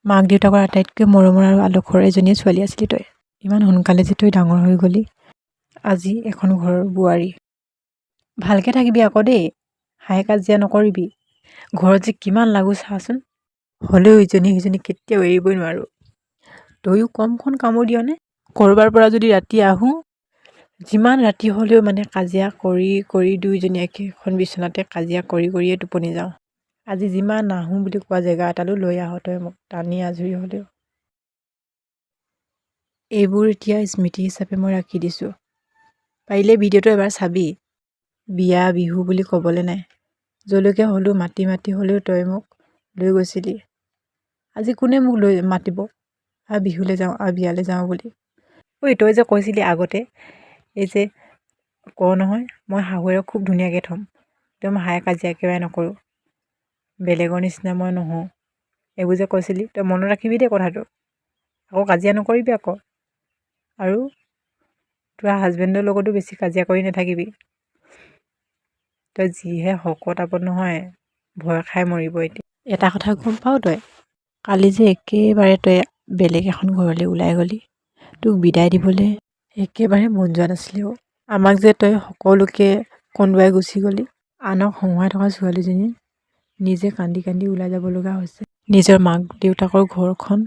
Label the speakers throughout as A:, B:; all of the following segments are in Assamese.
A: মাক দেউতাকৰ আটাইতকৈ মৰমৰ আৰু আদৰ্শৰ এজনীয়ে ছোৱালী আছিলি তই। ইমান সোনকালে যে তই ডাঙৰ হৈ গ'লি, আজি এখন ঘৰৰ বোৱাৰী। ভালকৈ থাকিবি আকৌ দেই, হাই কাজিয়া নকৰিবি। ঘৰত যে কিমান লাগো চাচোন, হ'লেও ইজনী সিজনী কেতিয়াও এৰিবই নোৱাৰোঁ। তয়ো কমখন কামোৰ দিয়নে? ক'ৰবাৰ পৰা যদি ৰাতি আহোঁ, যিমান ৰাতি হ'লেও মানে কাজিয়া কৰি কৰি দুয়োজনী একেখন বিচনাতে কাজিয়া কৰি কৰিয়ে টোপনি যাওঁ। আজি যিমান নাহোঁ বুলি কোৱা জেগা এটালৈ লৈ আহ তই মোক, টানি আজৰি হ'লেও। এইবোৰ এতিয়া স্মৃতি হিচাপে মই ৰাখি দিছোঁ। পাৰিলে ভিডিঅ'টো এবাৰ চাবি। বিয়া বিহু বুলি ক'বলৈ নাই, যলৈকে হ'লেও মাতি মাতি হ'লেও তই মোক লৈ গৈছিলি। আজি কোনে মোক লৈ মাতিব আৰু বিহুলৈ যাওঁ আৰু বিয়ালৈ যাওঁ বুলি? ঐ তই যে কৈছিলি আগতে, এই যে কওঁ নহয় মই শাহুৱেৰক খুব ধুনীয়াকৈ থ'ম, একদম হাই কাজিয়া একেবাৰে নকৰোঁ, বেলেগৰ নিচিনা মই নহওঁ, এইবোৰ যে কৈছিলি, তই মনত ৰাখিবি দেই কথাটো। আকৌ কাজিয়া নকৰিবি আকৌ। আৰু তোৰ হাজবেণ্ডৰ লগতো বেছি কাজিয়া কৰি নাথাকিবি। তই যিহে শকত আপত নহয়, ভয় খাই মৰিব এতিয়া। এটা কথা গম পাৱ তই, কালি যে একেবাৰে তই বেলেগ এখন ঘৰলৈ ওলাই গ'লি, তোক বিদায় দিবলৈ একেবাৰে মন যোৱা নাছিলে অ'। আমাক যে তই সকলোকে কন্দুৱাই গুচি গ'লি, আনক হহুৱাই থকা ছোৱালীজনী নিজে কান্দি কান্দি ওলাই যাব লগা হৈছে। নিজৰ মাক দেউতাকৰ ঘৰখন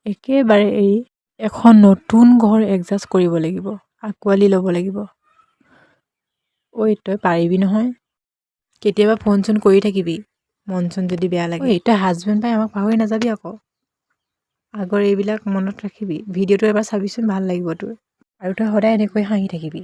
A: একেবাৰে এৰি এখন নতুন ঘৰ এডজাষ্ট কৰিব লাগিব, আঁকোৱালি ল'ব লাগিব। ঐ তই পাৰিবি নহয়, কেতিয়াবা ফোন চোন কৰি থাকিবি মন চন যদি বেয়া লাগে। ঐ তই হাজবেণ্ড পাই আমাক পাহৰি নাযাবি আকৌ। আগৰ এইবিলাক মনত ৰাখিবি। ভিডিঅ'টো এবাৰ চাবিচোন, ভাল লাগিব তোৰ। আৰু তই সদায় এনেকৈ হাঁহি থাকিবি।